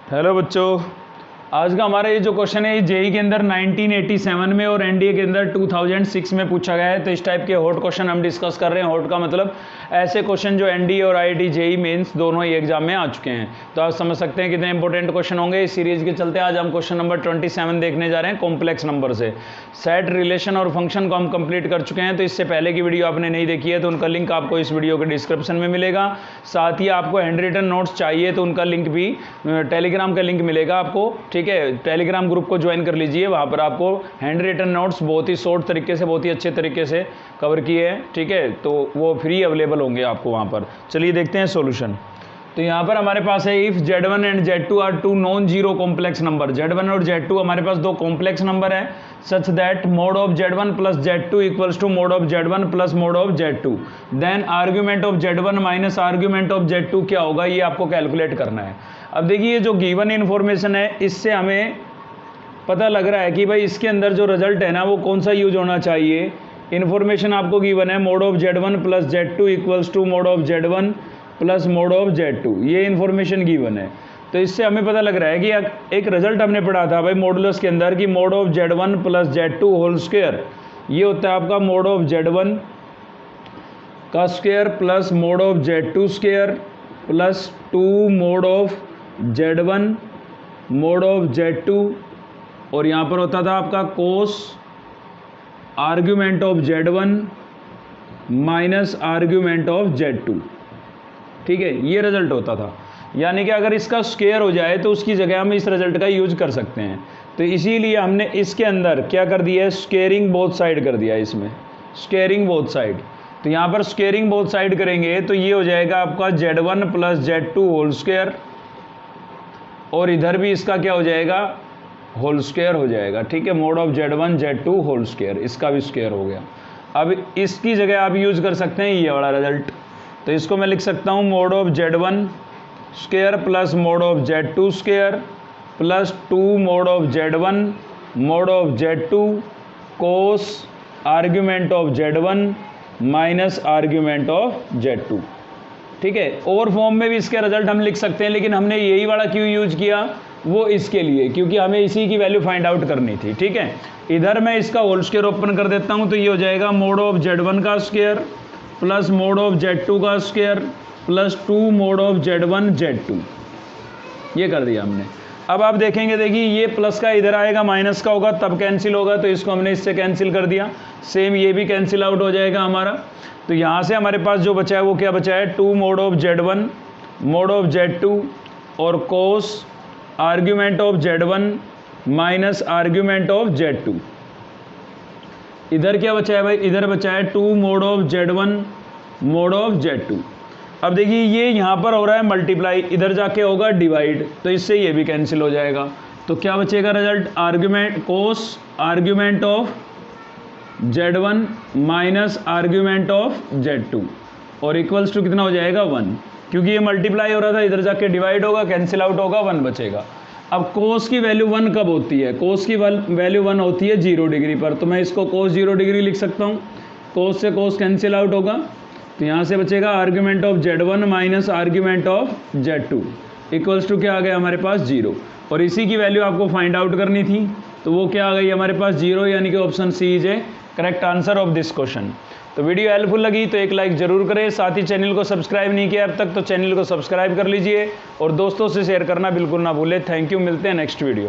Hello बच्चों, आज का हमारा ये जो क्वेश्चन है जेई के अंदर 1987 में और एनडीए के अंदर 2006 में पूछा गया है। तो इस टाइप के हॉट क्वेश्चन हम डिस्कस कर रहे हैं। हॉट का मतलब ऐसे क्वेश्चन जो एनडीए और आईआईटी जेई मेंस दोनों ही एग्जाम में आ चुके हैं। तो आप समझ सकते हैं कितने इंपॉर्टेंट क्वेश्चन होंगे इस सीरीज के चलते। आज हम क्वेश्चन नंबर 27 देखने जा रहे हैं कॉम्प्लेक्स नंबर से। सेट, रिलेशन और फंक्शन को हम कंप्लीट कर चुके हैं। तो इससे पहले की वीडियो आपने नहीं देखी है तो उनका लिंक आपको इस वीडियो के डिस्क्रिप्शन में मिलेगा। साथ ही आपको हैंड रिटन नोट्स चाहिए तो उनका लिंक भी टेलीग्राम का लिंक मिलेगा आपको, ठीक है। टेलीग्राम ग्रुप को ज्वाइन कर लीजिए, वहां पर आपको हैंड रिटन नोट्स बहुत ही शॉर्ट तरीके से, बहुत ही अच्छे तरीके से कवर किए हैं, ठीक है। तो वो फ्री अवेलेबल होंगे आपको वहां पर। चलिए देखते हैं सॉल्यूशन। तो यहाँ पर हमारे पास है if Z1 and Z2 are two non zero complex number. Z1 और Z2 हमारे पास दो कॉम्प्लेक्स नंबर है such that mod of Z1 plus Z2 equals to mod of Z1 plus mod of Z2, then argument of Z1 minus argument of Z2 क्या होगा, ये आपको calculate करना है। अब देखिए ये जो गिवन इन्फॉर्मेशन है इससे हमें पता लग रहा है कि भाई इसके अंदर जो रिजल्ट है ना वो कौन सा यूज होना चाहिए। इन्फॉर्मेशन आपको गिवन है mod of Z1 plus Z2 equals to mod of Z1 plus mod of Z2, ये इन्फॉर्मेशन गिवन है। तो इससे हमें पता लग रहा है कि एक रिजल्ट हमने पढ़ा था भाई मॉडुलस के अंदर कि mod of Z1 plus Z2 whole square, ये होता है आपका मोड ऑफ Z1 का square plus mod of Z2 square plus 2 mod of Z1 mod of Z2, और यहाँ पर होता था आपका cos argument of Z1 minus argument of Z2, ठीक है। ये रिजल्ट होता था। यानी कि अगर इसका स्क्वायर हो जाए तो उसकी जगह हम इस रिजल्ट का यूज कर सकते हैं। तो इसीलिए हमने इसके अंदर क्या कर दिया है, स्क्वेयरिंग बोथ साइड कर दिया है इसमें, स्क्वेयरिंग बोथ साइड। तो यहाँ पर स्क्वेयरिंग बोथ साइड करेंगे तो ये हो जाएगा आपका Z1 plus Z2 whole square, और इधर भी इसका क्या हो जाएगा, होल स्क्वायर हो जाएगा, ठीक है। Mod of Z1 Z2 whole square, इसका भी स्क्वायर हो गया। अब इसकी जगह आप यूज कर सकते हैं ये वाला रिजल्ट। तो इसको मैं लिख सकता हूँ mode of Z1 square plus mod of Z2 square plus 2 mod of Z1 mod of Z2 cos argument of Z1 minus argument of Z2, ठीक है। और फॉर्म में भी इसके रिजल्ट हम लिख सकते हैं, लेकिन हमने यही वाला क्यों यूज किया, वो इसके लिए क्योंकि हमें इसी की वैल्यू फाइंड आउट करनी थी, ठीक है। इधर मैं इसका होल स्क्वायर ओपन कर देता हूं तो ये हो जाएगा मोड ऑफ Z1 का square plus mod of Z2 का square plus 2 mod of Z1 Z2, ये कर दिया हमने। अब आप देखेंगे, देखिए ये प्लस का इधर आएगा, माइनस का होगा तब कैंसिल होगा, तो इसको हमने इससे कैंसिल कर दिया। सेम ये भी कैंसिल आउट हो जाएगा हमारा। तो यहाँ से हमारे पास जो बचा है वो क्या बचा है, 2 mod of Z1 mod of Z2 और cos argument of Z1 minus argument of Z2। इधर क्या बचा है भाई, इधर बचा है 2 mod of Z1 mod of Z2। अब देखिए ये यहाँ पर हो रहा है मल्टीप्लाई, इधर जाके होगा डिवाइड, तो इससे ये भी कैंसिल हो जाएगा। तो क्या बचेगा result, argument cos argument of Z1 minus argument of Z2 और इक्वल्स टू कितना हो जाएगा 1, क्योंकि ये मल्टीप्लाई हो रहा था, इधर जाके डिवाइड होगा, कैंसिल आउट होगा, 1 बचेगा। अब कोस की वैल्यू 1 कब होती है, कोस की वैल्यू 1 होती है 0 डिग्री पर, तो मैं इसको कोस 0 डिग्री लिख सकता हूँ। कोस से कोस कैंसिल आउट होगा, तो यहाँ से बचेगा argument of Z1 minus argument of Z2 equals to क्या आ गया हमारे पास 0, और इसी की वैल्यू आपको फाइंड आउट करनी थी, तो वो क्या आ गई हमारे पास 0, यानी कि option C is a correct answer of this question. तो वीडियो हेल्पफुल लगी तो एक लाइक जरूर करें, साथ ही चैनल को सब्सक्राइब नहीं किया अब तक तो चैनल को सब्सक्राइब कर लीजिए और दोस्तों से शेयर करना बिल्कुल ना भूलें। थैंक यू, मिलते हैं नेक्स्ट वीडियो।